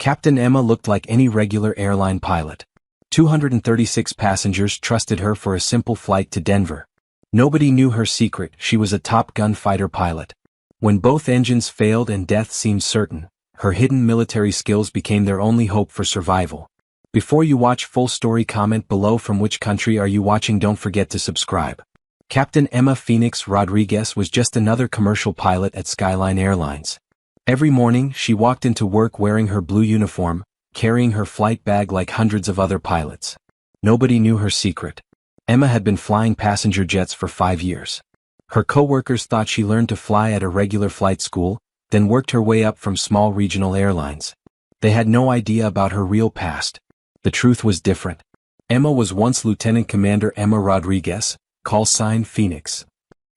Captain Emma looked like any regular airline pilot. 236 passengers trusted her for a simple flight to Denver. Nobody knew her secret: she was a Top Gun fighter pilot. When both engines failed and death seemed certain, her hidden military skills became their only hope for survival. Before you watch full story, comment below from which country are you watching. Don't forget to subscribe. Captain Emma Phoenix Rodriguez was just another commercial pilot at Skyline Airlines. Every morning she walked into work wearing her blue uniform, carrying her flight bag like hundreds of other pilots. Nobody knew her secret. Emma had been flying passenger jets for 5 years. Her co-workers thought she learned to fly at a regular flight school, then worked her way up from small regional airlines. They had no idea about her real past. The truth was different. Emma was once Lieutenant Commander Emma Rodriguez, call sign Phoenix.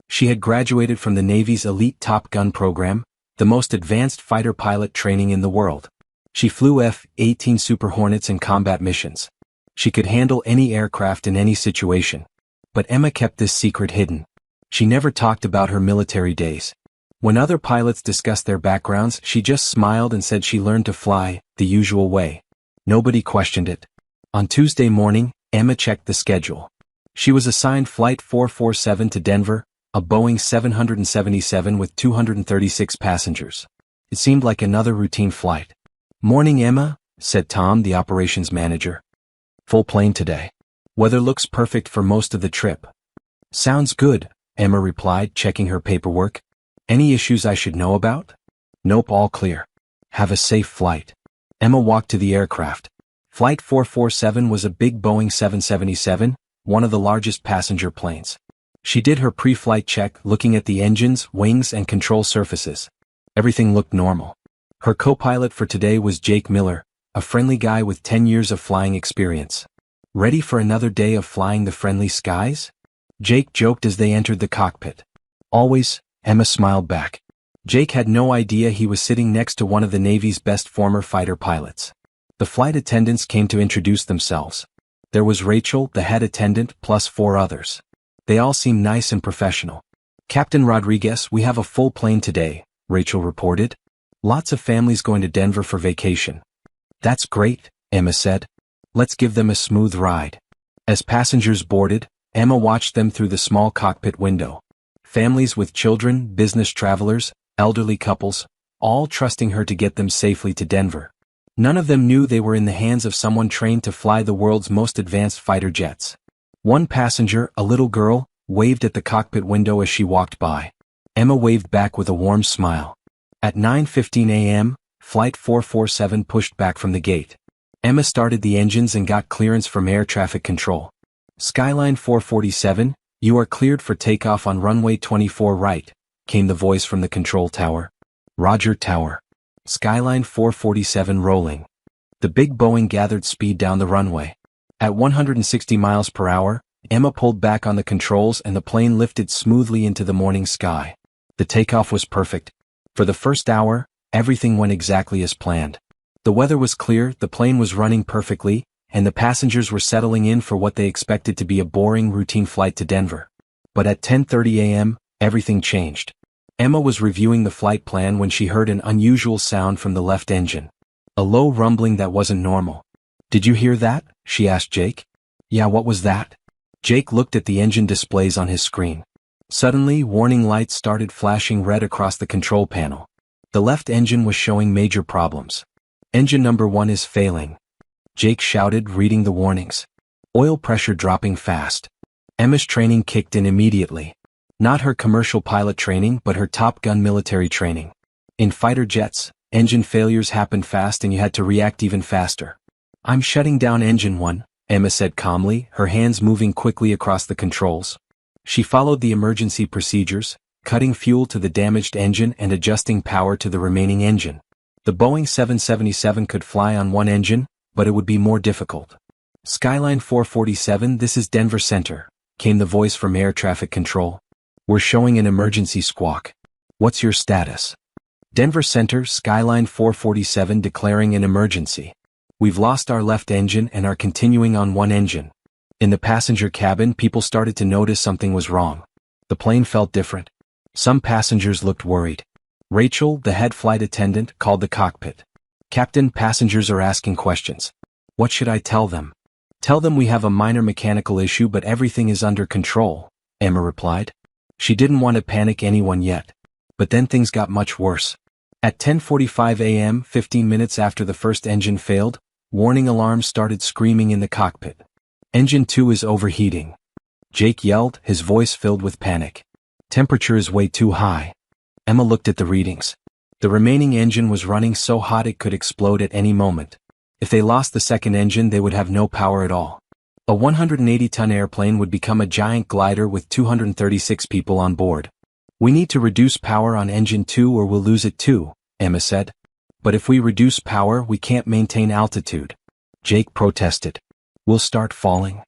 She had graduated from the Navy's elite Top Gun program, the most advanced fighter pilot training in the world. She flew F-18 Super Hornets in combat missions. She could handle any aircraft in any situation. But Emma kept this secret hidden. She never talked about her military days. When other pilots discussed their backgrounds, she just smiled and said she learned to fly the usual way. Nobody questioned it. On Tuesday morning, Emma checked the schedule. She was assigned Flight 447 to Denver, a Boeing 777 with 236 passengers. It seemed like another routine flight. "Morning, Emma," said Tom, the operations manager. "Full plane today. Weather looks perfect for most of the trip." "Sounds good," Emma replied, checking her paperwork. "Any issues I should know about?" "Nope, all clear. Have a safe flight." Emma walked to the aircraft. Flight 447 was a big Boeing 777, one of the largest passenger planes. She did her pre-flight check, looking at the engines, wings, and control surfaces. Everything looked normal. Her co-pilot for today was Jake Miller, a friendly guy with 10 years of flying experience. "Ready for another day of flying the friendly skies?" Jake joked as they entered the cockpit. "Always," Emma smiled back. Jake had no idea he was sitting next to one of the Navy's best former fighter pilots. The flight attendants came to introduce themselves. There was Rachel, the head attendant, plus 4 others. They all seemed nice and professional. "Captain Rodriguez, we have a full plane today," Rachel reported. "Lots of families going to Denver for vacation." "That's great," Emma said. "Let's give them a smooth ride." As passengers boarded, Emma watched them through the small cockpit window. Families with children, business travelers, elderly couples, all trusting her to get them safely to Denver. None of them knew they were in the hands of someone trained to fly the world's most advanced fighter jets. One passenger, a little girl, waved at the cockpit window as she walked by. Emma waved back with a warm smile. At 9:15 a.m., Flight 447 pushed back from the gate. Emma started the engines and got clearance from air traffic control. "Skyline 447, you are cleared for takeoff on runway 24 right," came the voice from the control tower. "Roger, tower." Skyline 447 rolling. The big Boeing gathered speed down the runway. At 160 miles per hour, Emma pulled back on the controls and the plane lifted smoothly into the morning sky. The takeoff was perfect. For the first hour, everything went exactly as planned. The weather was clear, the plane was running perfectly, and the passengers were settling in for what they expected to be a boring routine flight to Denver. But at 10:30 a.m., everything changed. Emma was reviewing the flight plan when she heard an unusual sound from the left engine. A low rumbling that wasn't normal. "Did you hear that?" she asked Jake. "Yeah, what was that?" Jake looked at the engine displays on his screen. Suddenly, warning lights started flashing red across the control panel. The left engine was showing major problems. "Engine number 1 is failing," Jake shouted, reading the warnings. "Oil pressure dropping fast." Emma's training kicked in immediately. Not her commercial pilot training, but her Top Gun military training. In fighter jets, engine failures happened fast and you had to react even faster. "I'm shutting down engine 1, Emma said calmly, her hands moving quickly across the controls. She followed the emergency procedures, cutting fuel to the damaged engine and adjusting power to the remaining engine. The Boeing 777 could fly on one engine, but it would be more difficult. "Skyline 447, this is Denver Center," came the voice from air traffic control. "We're showing an emergency squawk. What's your status?" "Denver Center, Skyline 447 declaring an emergency. We've lost our left engine and are continuing on one engine." In the passenger cabin, people started to notice something was wrong. The plane felt different. Some passengers looked worried. Rachel, the head flight attendant, called the cockpit. "Captain, passengers are asking questions." "What should I tell them?" "Tell them we have a minor mechanical issue but everything is under control," Emma replied. She didn't want to panic anyone yet. But then things got much worse. At 10:45 a.m., 15 minutes after the first engine failed, warning alarms started screaming in the cockpit. "Engine 2 is overheating," Jake yelled, his voice filled with panic. "Temperature is way too high." Emma looked at the readings. The remaining engine was running so hot it could explode at any moment. If they lost the second engine, they would have no power at all. A 180-ton airplane would become a giant glider with 236 people on board. "We need to reduce power on engine 2 or we'll lose it too," Emma said. "But if we reduce power, we can't maintain altitude," Jake protested. "We'll start falling."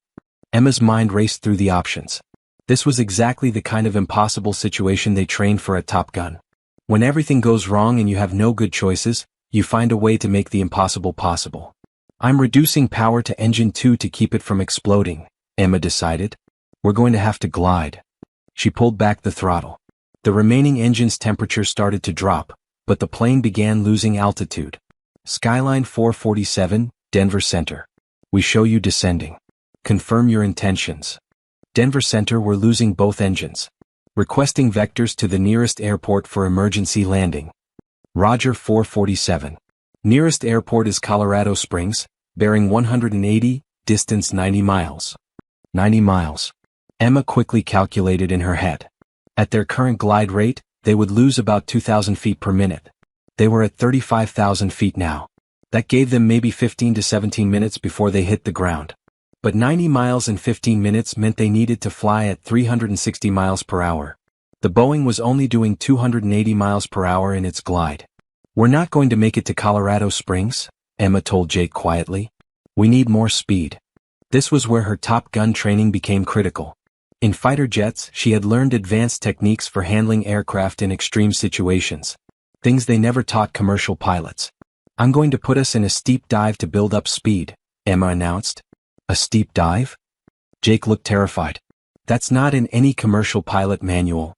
Emma's mind raced through the options. This was exactly the kind of impossible situation they trained for at Top Gun. When everything goes wrong and you have no good choices, you find a way to make the impossible possible. "I'm reducing power to engine 2 to keep it from exploding," Emma decided. "We're going to have to glide." She pulled back the throttle. The remaining engine's temperature started to drop, but the plane began losing altitude. "Skyline 447, Denver Center. We show you descending. Confirm your intentions." Denver Center were losing both engines. "Requesting vectors to the nearest airport for emergency landing." "Roger 447. Nearest airport is Colorado Springs, bearing 180, distance 90 miles. 90 miles. Emma quickly calculated in her head. At their current glide rate, they would lose about 2,000 feet per minute. They were at 35,000 feet now. That gave them maybe 15 to 17 minutes before they hit the ground. But 90 miles in 15 minutes meant they needed to fly at 360 miles per hour. The Boeing was only doing 280 miles per hour in its glide. "We're not going to make it to Colorado Springs," Emma told Jake quietly. "We need more speed." This was where her Top Gun training became critical. In fighter jets, she had learned advanced techniques for handling aircraft in extreme situations. Things they never taught commercial pilots. "I'm going to put us in a steep dive to build up speed," Emma announced. "A steep dive?" Jake looked terrified. "That's not in any commercial pilot manual."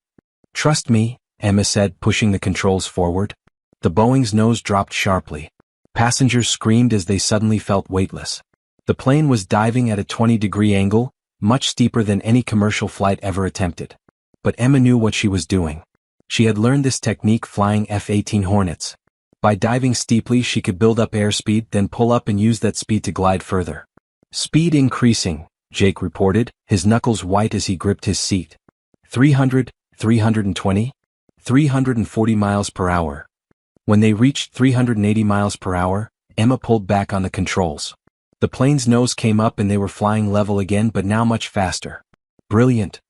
"Trust me," Emma said, pushing the controls forward. The Boeing's nose dropped sharply. Passengers screamed as they suddenly felt weightless. The plane was diving at a 20-degree angle, much steeper than any commercial flight ever attempted. But Emma knew what she was doing. She had learned this technique flying F-18 Hornets. By diving steeply, she could build up airspeed, then pull up and use that speed to glide further. "Speed increasing," Jake reported, his knuckles white as he gripped his seat. 300, 320, 340 miles per hour. When they reached 380 miles per hour, Emma pulled back on the controls. The plane's nose came up and they were flying level again, but now much faster. "Brilliant,"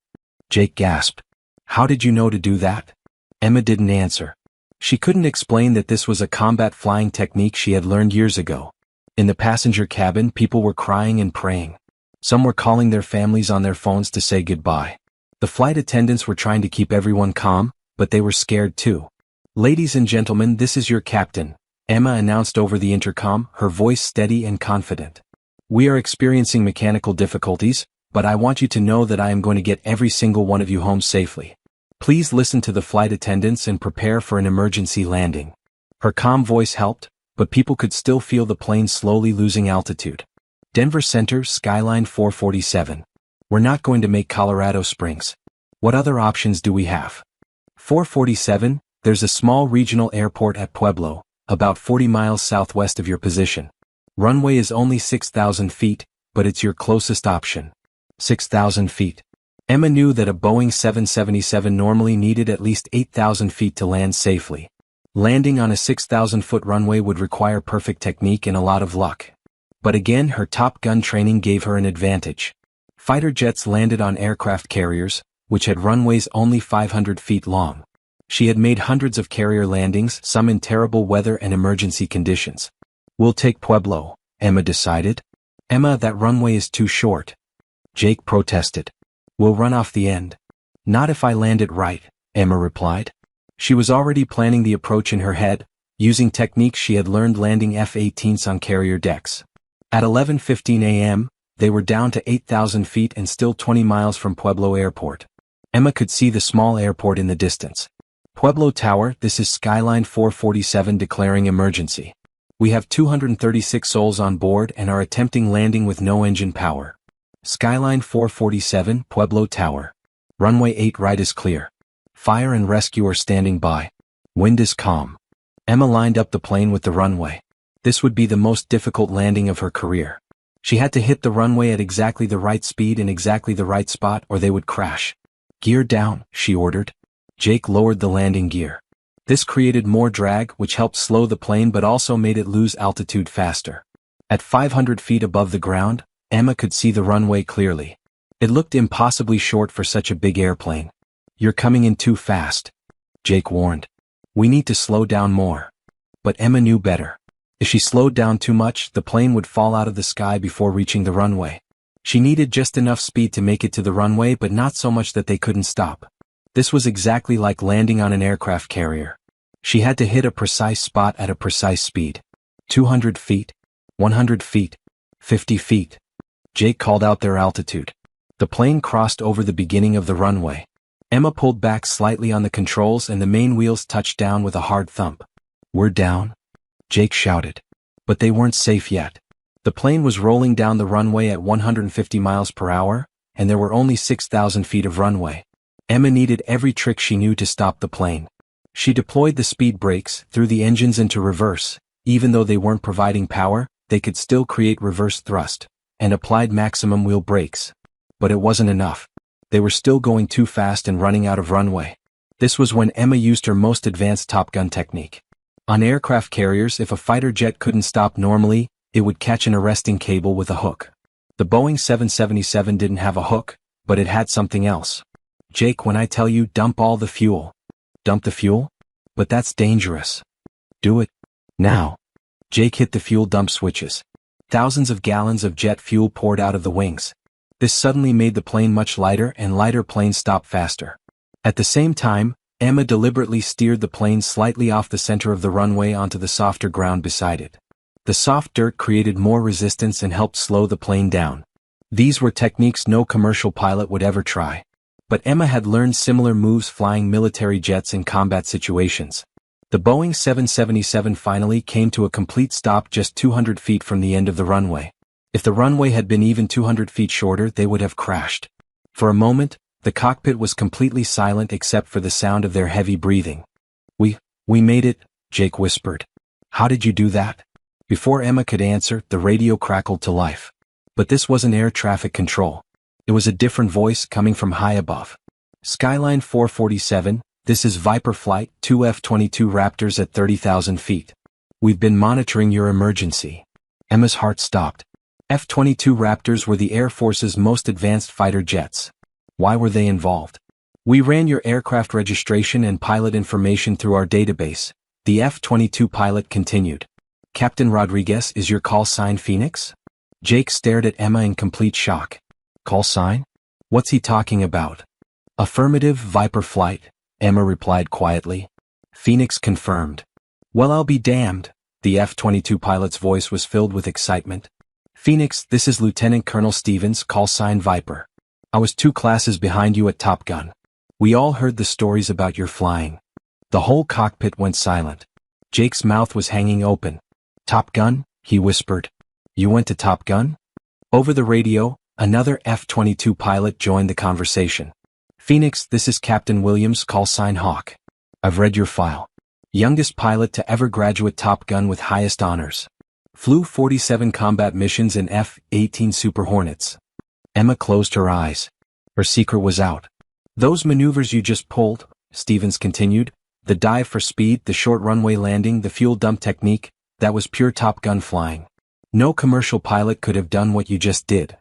Jake gasped. "How did you know to do that?" Emma didn't answer. She couldn't explain that this was a combat flying technique she had learned years ago. In the passenger cabin, people were crying and praying. Some were calling their families on their phones to say goodbye. The flight attendants were trying to keep everyone calm, but they were scared too. "Ladies and gentlemen, this is your captain," Emma announced over the intercom, her voice steady and confident. "We are experiencing mechanical difficulties, but I want you to know that I am going to get every single one of you home safely. Please listen to the flight attendants and prepare for an emergency landing." Her calm voice helped, but people could still feel the plane slowly losing altitude. "Denver Center, Skyline 447. We're not going to make Colorado Springs. What other options do we have?" 447, there's a small regional airport at Pueblo, about 40 miles southwest of your position. Runway is only 6,000 feet, but it's your closest option. 6,000 feet. Emma knew that a Boeing 777 normally needed at least 8,000 feet to land safely. Landing on a 6,000-foot runway would require perfect technique and a lot of luck. But again, her Top Gun training gave her an advantage. Fighter jets landed on aircraft carriers, which had runways only 500 feet long. She had made hundreds of carrier landings, some in terrible weather and emergency conditions. "We'll take Pueblo," Emma decided. "Emma, that runway is too short," Jake protested. "We'll run off the end." "Not if I land it right," Emma replied. She was already planning the approach in her head, using techniques she had learned landing F-18s on carrier decks. At 11:15 a.m., they were down to 8,000 feet and still 20 miles from Pueblo Airport. Emma could see the small airport in the distance. "Pueblo Tower, this is Skyline 447 declaring emergency. We have 236 souls on board and are attempting landing with no engine power. Skyline 447, Pueblo Tower. Runway 8 right is clear. Fire and rescue are standing by. Wind is calm. Emma lined up the plane with the runway. This would be the most difficult landing of her career. She had to hit the runway at exactly the right speed in exactly the right spot or they would crash. Gear down, she ordered. Jake lowered the landing gear. This created more drag, which helped slow the plane but also made it lose altitude faster. At 500 feet above the ground, Emma could see the runway clearly. It looked impossibly short for such a big airplane. You're coming in too fast, Jake warned. We need to slow down more. But Emma knew better. If she slowed down too much, the plane would fall out of the sky before reaching the runway. She needed just enough speed to make it to the runway but not so much that they couldn't stop. This was exactly like landing on an aircraft carrier. She had to hit a precise spot at a precise speed. 200 feet, 100 feet, 50 feet. Jake called out their altitude. The plane crossed over the beginning of the runway. Emma pulled back slightly on the controls and the main wheels touched down with a hard thump. We're down, Jake shouted. But they weren't safe yet. The plane was rolling down the runway at 150 miles per hour, and there were only 6,000 feet of runway. Emma needed every trick she knew to stop the plane. She deployed the speed brakes, threw the engines into reverse. Even though they weren't providing power, they could still create reverse thrust, and applied maximum wheel brakes. But it wasn't enough. They were still going too fast and running out of runway. This was when Emma used her most advanced Top Gun technique. On aircraft carriers, if a fighter jet couldn't stop normally, it would catch an arresting cable with a hook. The Boeing 777 didn't have a hook, but it had something else. Jake, when I tell you dump all the fuel. Dump the fuel? But that's dangerous. Do it. Now. Jake hit the fuel dump switches. Thousands of gallons of jet fuel poured out of the wings. This suddenly made the plane much lighter and lighter planes stop faster. At the same time, Emma deliberately steered the plane slightly off the center of the runway onto the softer ground beside it. The soft dirt created more resistance and helped slow the plane down. These were techniques no commercial pilot would ever try. But Emma had learned similar moves flying military jets in combat situations. The Boeing 777 finally came to a complete stop just 200 feet from the end of the runway. If the runway had been even 200 feet shorter, they would have crashed. For a moment, the cockpit was completely silent except for the sound of their heavy breathing. We made it, Jake whispered. How did you do that? Before Emma could answer, the radio crackled to life. But this wasn't air traffic control. It was a different voice coming from high above. Skyline 447, this is Viper Flight, 2 F-22 Raptors at 30,000 feet. We've been monitoring your emergency. Emma's heart stopped. F-22 Raptors were the Air Force's most advanced fighter jets. Why were they involved? We ran your aircraft registration and pilot information through our database, the F-22 pilot continued. Captain Rodriguez, is your call sign Phoenix? Jake stared at Emma in complete shock. Call sign? What's he talking about? Affirmative, Viper Flight, Emma replied quietly. Phoenix confirmed. Well, I'll be damned. The F-22 pilot's voice was filled with excitement. Phoenix, this is Lieutenant Colonel Stevens, call sign Viper. I was 2 classes behind you at Top Gun. We all heard the stories about your flying. The whole cockpit went silent. Jake's mouth was hanging open. Top Gun? He whispered. You went to Top Gun? Over the radio, another F-22 pilot joined the conversation. Phoenix, this is Captain Williams, call sign Hawk. I've read your file. Youngest pilot to ever graduate Top Gun with highest honors. Flew 47 combat missions in F-18 Super Hornets. Emma closed her eyes. Her secret was out. Those maneuvers you just pulled, Stevens continued, the dive for speed, the short runway landing, the fuel dump technique, that was pure Top Gun flying. No commercial pilot could have done what you just did.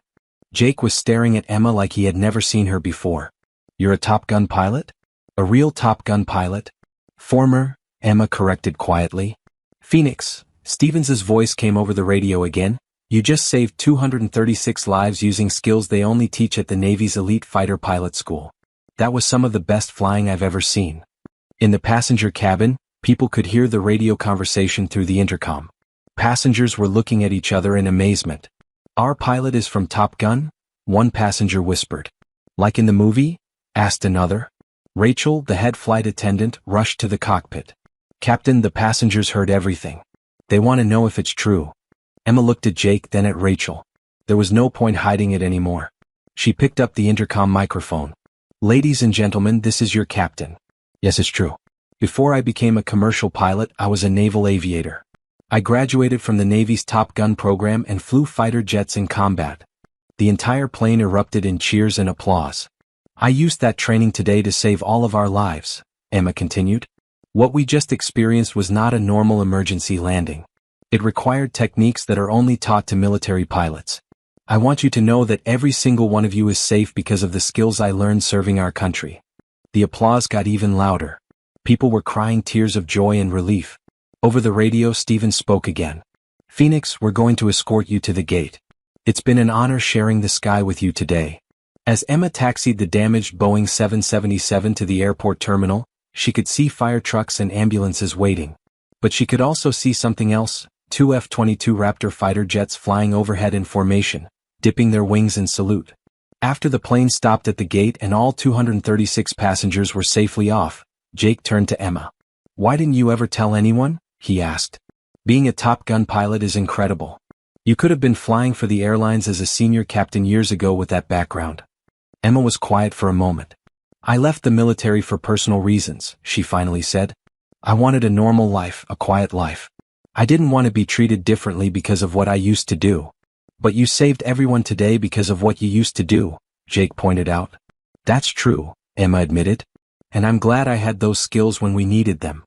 Jake was staring at Emma like he had never seen her before. You're a Top Gun pilot? A real Top Gun pilot? Former, Emma corrected quietly. Phoenix, Stevens's voice came over the radio again. You just saved 236 lives using skills they only teach at the Navy's elite fighter pilot school. That was some of the best flying I've ever seen. In the passenger cabin, people could hear the radio conversation through the intercom. Passengers were looking at each other in amazement. Our pilot is from Top Gun? One passenger whispered. Like in the movie? Asked another. Rachel, the head flight attendant, rushed to the cockpit. Captain, the passengers heard everything. They want to know if it's true. Emma looked at Jake, then at Rachel. There was no point hiding it anymore. She picked up the intercom microphone. Ladies and gentlemen, this is your captain. Yes, it's true. Before I became a commercial pilot, I was a naval aviator. I graduated from the Navy's Top Gun program and flew fighter jets in combat. The entire plane erupted in cheers and applause. I used that training today to save all of our lives, Emma continued. What we just experienced was not a normal emergency landing. It required techniques that are only taught to military pilots. I want you to know that every single one of you is safe because of the skills I learned serving our country. The applause got even louder. People were crying tears of joy and relief. Over the radio, Stephen spoke again. Phoenix, we're going to escort you to the gate. It's been an honor sharing the sky with you today. As Emma taxied the damaged Boeing 777 to the airport terminal, she could see fire trucks and ambulances waiting. But she could also see something else, 2 F-22 Raptor fighter jets flying overhead in formation, dipping their wings in salute. After the plane stopped at the gate and all 236 passengers were safely off, Jake turned to Emma. Why didn't you ever tell anyone? He asked. Being a Top Gun pilot is incredible. You could have been flying for the airlines as a senior captain years ago with that background. Emma was quiet for a moment. I left the military for personal reasons, she finally said. I wanted a normal life, a quiet life. I didn't want to be treated differently because of what I used to do. But you saved everyone today because of what you used to do, Jake pointed out. That's true, Emma admitted. And I'm glad I had those skills when we needed them.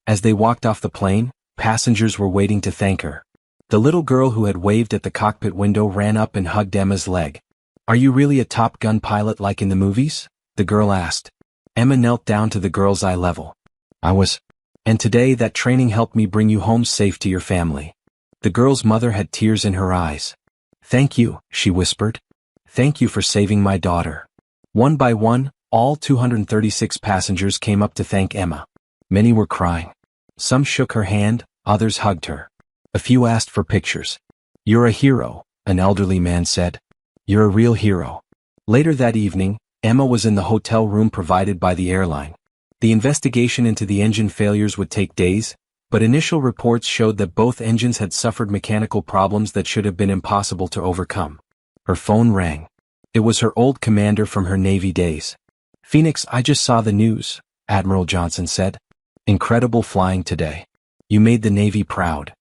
As they walked off the plane, passengers were waiting to thank her. The little girl who had waved at the cockpit window ran up and hugged Emma's leg. Are you really a Top Gun pilot like in the movies? The girl asked. Emma knelt down to the girl's eye level. I was. And today that training helped me bring you home safe to your family. The girl's mother had tears in her eyes. Thank you, she whispered. Thank you for saving my daughter. One by one, all 236 passengers came up to thank Emma. Many were crying. Some shook her hand, others hugged her. A few asked for pictures. You're a hero, an elderly man said. You're a real hero. Later that evening, Emma was in the hotel room provided by the airline. The investigation into the engine failures would take days, but initial reports showed that both engines had suffered mechanical problems that should have been impossible to overcome. Her phone rang. It was her old commander from her Navy days. Phoenix, I just saw the news, Admiral Johnson said. Incredible flying today. You made the Navy proud.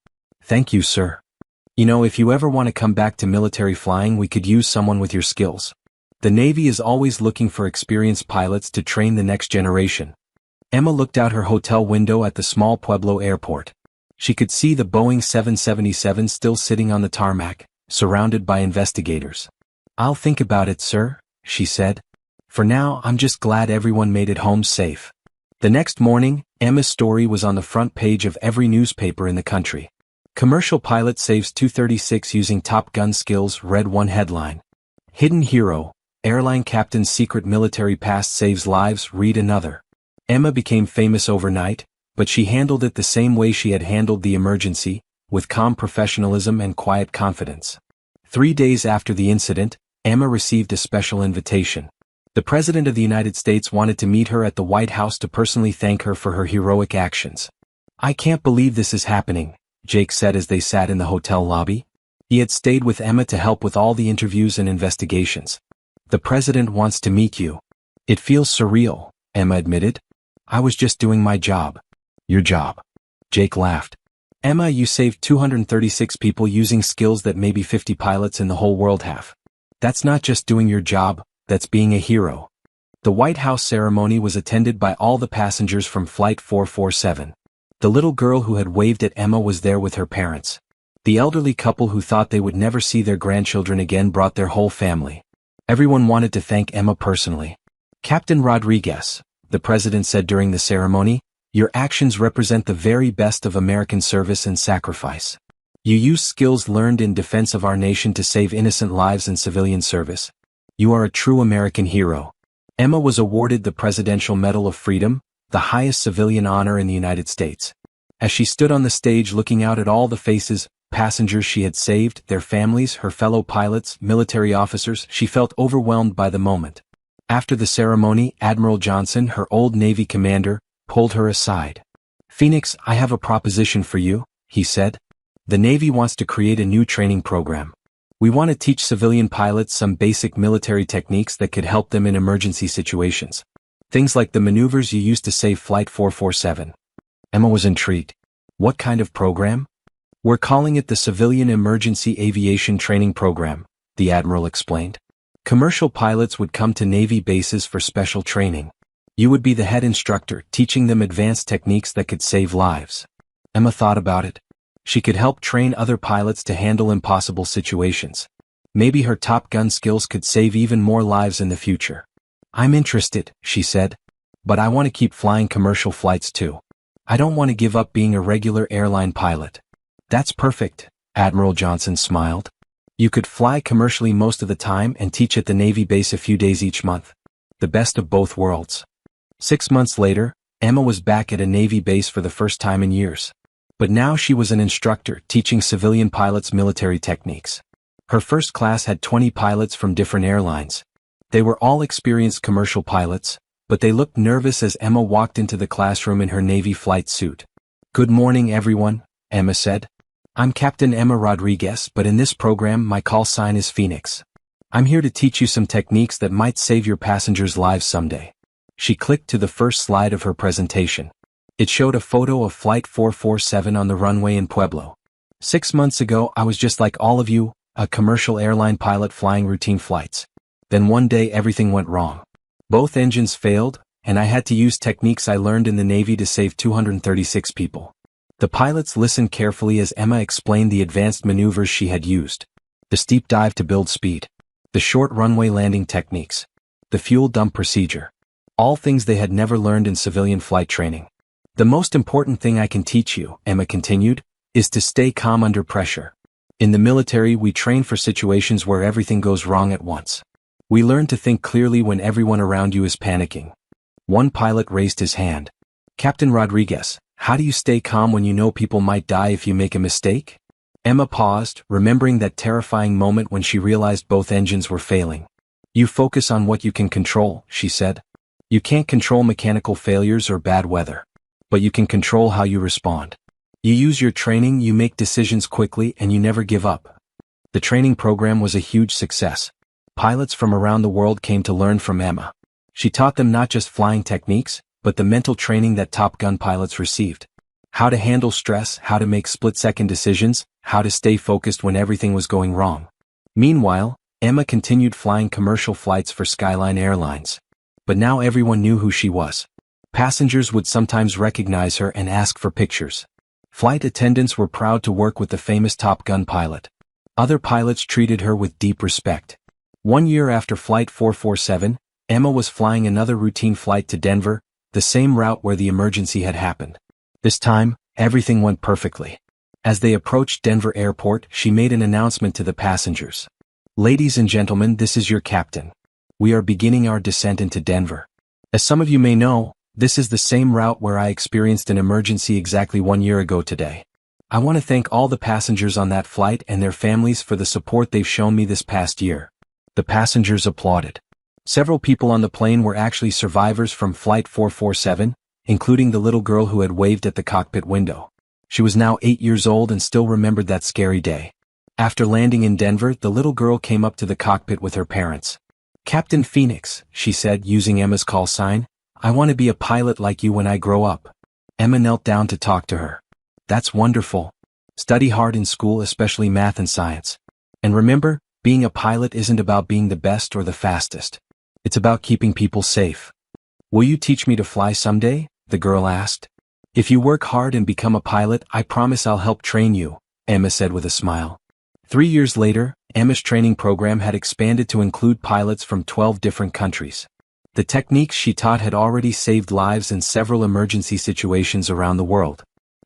Thank you, sir. You know, if you ever want to come back to military flying, we could use someone with your skills. The Navy is always looking for experienced pilots to train the next generation. Emma looked out her hotel window at the small Pueblo airport. She could see the Boeing 777 still sitting on the tarmac, surrounded by investigators. I'll think about it, sir, she said. For now, I'm just glad everyone made it home safe. The next morning, Emma's story was on the front page of every newspaper in the country. Commercial pilot saves 236 using Top Gun skills, read one headline. Hidden hero, airline captain's secret military past saves lives, read another. Emma became famous overnight, but she handled it the same way she had handled the emergency, with calm professionalism and quiet confidence. 3 days after the incident, Emma received a special invitation. The President of the United States wanted to meet her at the White House to personally thank her for her heroic actions. I can't believe this is happening, Jake said as they sat in the hotel lobby. He had stayed with Emma to help with all the interviews and investigations. The President wants to meet you. It feels surreal, Emma admitted. I was just doing my job. Your job. Jake laughed. Emma, you saved 236 people using skills that maybe 50 pilots in the whole world have. That's not just doing your job, that's being a hero. The White House ceremony was attended by all the passengers from Flight 447. The little girl who had waved at Emma was there with her parents. The elderly couple who thought they would never see their grandchildren again brought their whole family. Everyone wanted to thank Emma personally. Captain Rodriguez, the President said during the ceremony, your actions represent the very best of American service and sacrifice. You use skills learned in defense of our nation to save innocent lives in civilian service. You are a true American hero. Emma was awarded the Presidential Medal of Freedom, the highest civilian honor in the United States. As she stood on the stage looking out at all the faces, passengers she had saved, their families, her fellow pilots, military officers, she felt overwhelmed by the moment. After the ceremony, Admiral Johnson, her old Navy commander, pulled her aside. Phoenix, I have a proposition for you, he said. The Navy wants to create a new training program. We want to teach civilian pilots some basic military techniques that could help them in emergency situations. Things like the maneuvers you used to save Flight 447. Emma was intrigued. What kind of program? We're calling it the Civilian Emergency Aviation Training Program, the Admiral explained. Commercial pilots would come to Navy bases for special training. You would be the head instructor, teaching them advanced techniques that could save lives. Emma thought about it. She could help train other pilots to handle impossible situations. Maybe her Top Gun skills could save even more lives in the future. I'm interested, she said. But I want to keep flying commercial flights too. I don't want to give up being a regular airline pilot. That's perfect, Admiral Johnson smiled. You could fly commercially most of the time and teach at the Navy base a few days each month. The best of both worlds. 6 months later, Emma was back at a Navy base for the first time in years. But now she was an instructor teaching civilian pilots military techniques. Her first class had 20 pilots from different airlines. They were all experienced commercial pilots, but they looked nervous as Emma walked into the classroom in her Navy flight suit. Good morning, everyone, Emma said. I'm Captain Emma Rodriguez, but in this program my call sign is Phoenix. I'm here to teach you some techniques that might save your passengers' lives someday. She clicked to the first slide of her presentation. It showed a photo of Flight 447 on the runway in Pueblo. 6 months ago I was just like all of you, a commercial airline pilot flying routine flights. Then one day everything went wrong. Both engines failed, and I had to use techniques I learned in the Navy to save 236 people. The pilots listened carefully as Emma explained the advanced maneuvers she had used. The steep dive to build speed. The short runway landing techniques. The fuel dump procedure. All things they had never learned in civilian flight training. The most important thing I can teach you, Emma continued, is to stay calm under pressure. In the military we train for situations where everything goes wrong at once. We learn to think clearly when everyone around you is panicking. One pilot raised his hand. Captain Rodriguez, how do you stay calm when you know people might die if you make a mistake? Emma paused, remembering that terrifying moment when she realized both engines were failing. You focus on what you can control, she said. You can't control mechanical failures or bad weather. But you can control how you respond. You use your training, you make decisions quickly, and you never give up. The training program was a huge success. Pilots from around the world came to learn from Emma. She taught them not just flying techniques, but the mental training that Top Gun pilots received. How to handle stress, how to make split-second decisions, how to stay focused when everything was going wrong. Meanwhile, Emma continued flying commercial flights for Skyline Airlines. But now everyone knew who she was. Passengers would sometimes recognize her and ask for pictures. Flight attendants were proud to work with the famous Top Gun pilot. Other pilots treated her with deep respect. 1 year after Flight 447, Emma was flying another routine flight to Denver, the same route where the emergency had happened. This time, everything went perfectly. As they approached Denver Airport, she made an announcement to the passengers. Ladies and gentlemen, this is your captain. We are beginning our descent into Denver. As some of you may know, this is the same route where I experienced an emergency exactly 1 year ago today. I want to thank all the passengers on that flight and their families for the support they've shown me this past year. The passengers applauded. Several people on the plane were actually survivors from Flight 447, including the little girl who had waved at the cockpit window. She was now 8 years old and still remembered that scary day. After landing in Denver, the little girl came up to the cockpit with her parents. Captain Phoenix, she said, using Emma's call sign, I want to be a pilot like you when I grow up. Emma knelt down to talk to her. That's wonderful. Study hard in school, especially math and science. And remember, being a pilot isn't about being the best or the fastest. It's about keeping people safe. Will you teach me to fly someday? The girl asked. If you work hard and become a pilot, I promise I'll help train you, Emma said with a smile. 3 years later, Emma's training program had expanded to include pilots from 12 different countries. The techniques she taught had already saved lives in several emergency situations around the world.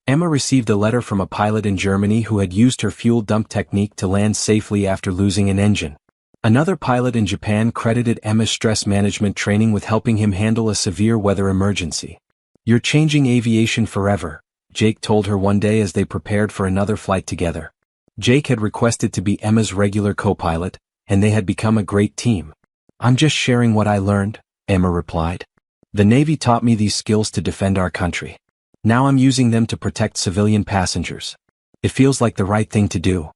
Emma received a letter from a pilot in Germany who had used her fuel dump technique to land safely after losing an engine. Another pilot in Japan credited Emma's stress management training with helping him handle a severe weather emergency. You're changing aviation forever, Jake told her one day as they prepared for another flight together. Jake had requested to be Emma's regular co-pilot, and they had become a great team. I'm just sharing what I learned, Emma replied. The Navy taught me these skills to defend our country. Now I'm using them to protect civilian passengers. It feels like the right thing to do.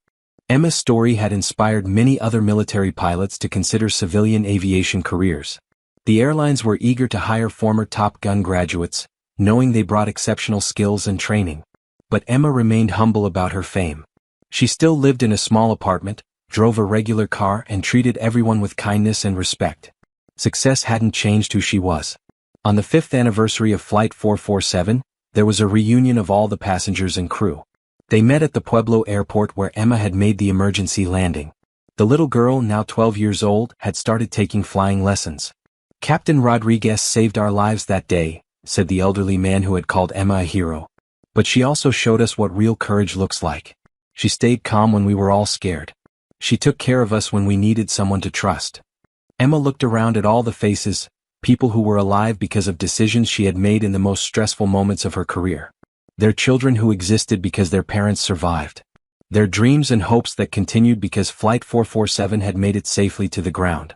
Emma's story had inspired many other military pilots to consider civilian aviation careers. The airlines were eager to hire former Top Gun graduates, knowing they brought exceptional skills and training. But Emma remained humble about her fame. She still lived in a small apartment, drove a regular car, and treated everyone with kindness and respect. Success hadn't changed who she was. On the 5th anniversary of Flight 447, there was a reunion of all the passengers and crew. They met at the Pueblo airport where Emma had made the emergency landing. The little girl, now 12 years old, had started taking flying lessons. "Captain Rodriguez saved our lives that day," said the elderly man who had called Emma a hero. "But she also showed us what real courage looks like. She stayed calm when we were all scared. She took care of us when we needed someone to trust." Emma looked around at all the faces, people who were alive because of decisions she had made in the most stressful moments of her career. Their children who existed because their parents survived. Their dreams and hopes that continued because Flight 447 had made it safely to the ground.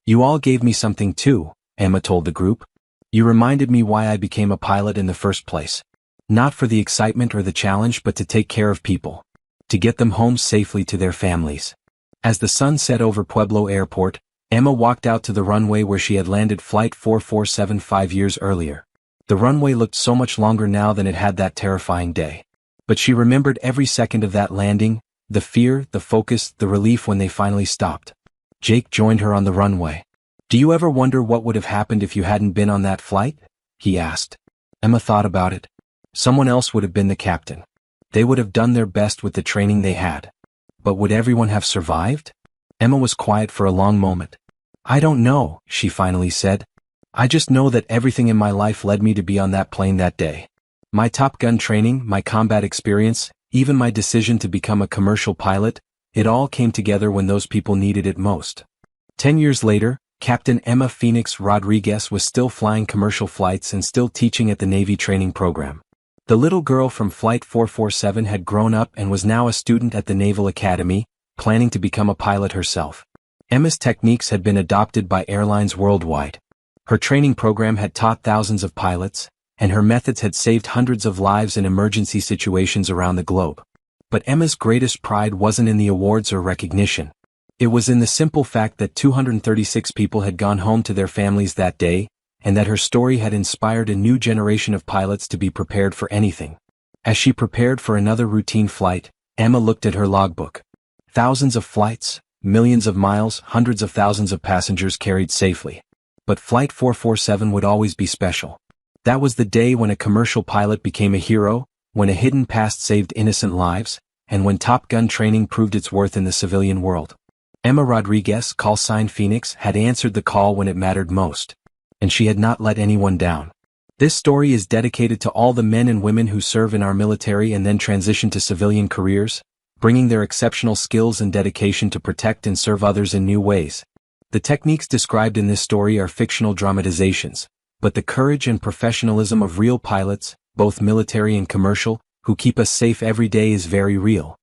"You all gave me something too," Emma told the group. "You reminded me why I became a pilot in the first place. Not for the excitement or the challenge, but to take care of people. To get them home safely to their families." As the sun set over Pueblo Airport, Emma walked out to the runway where she had landed Flight 447 5 years earlier. The runway looked so much longer now than it had that terrifying day. But she remembered every second of that landing, the fear, the focus, the relief when they finally stopped. Jake joined her on the runway. "Do you ever wonder what would have happened if you hadn't been on that flight?" he asked. Emma thought about it. Someone else would have been the captain. They would have done their best with the training they had. But would everyone have survived? Emma was quiet for a long moment. "I don't know," she finally said. "I just know that everything in my life led me to be on that plane that day. My Top Gun training, my combat experience, even my decision to become a commercial pilot, it all came together when those people needed it most." 10 years later, Captain Emma Phoenix Rodriguez was still flying commercial flights and still teaching at the Navy training program. The little girl from Flight 447 had grown up and was now a student at the Naval Academy, planning to become a pilot herself. Emma's techniques had been adopted by airlines worldwide. Her training program had taught thousands of pilots, and her methods had saved hundreds of lives in emergency situations around the globe. But Emma's greatest pride wasn't in the awards or recognition. It was in the simple fact that 236 people had gone home to their families that day, and that her story had inspired a new generation of pilots to be prepared for anything. As she prepared for another routine flight, Emma looked at her logbook. Thousands of flights, millions of miles, hundreds of thousands of passengers carried safely. But Flight 447 would always be special. That was the day when a commercial pilot became a hero, when a hidden past saved innocent lives, and when Top Gun training proved its worth in the civilian world. Emma Rodriguez, call sign Phoenix, had answered the call when it mattered most. And she had not let anyone down. This story is dedicated to all the men and women who serve in our military and then transition to civilian careers, bringing their exceptional skills and dedication to protect and serve others in new ways. The techniques described in this story are fictional dramatizations, but the courage and professionalism of real pilots, both military and commercial, who keep us safe every day is very real.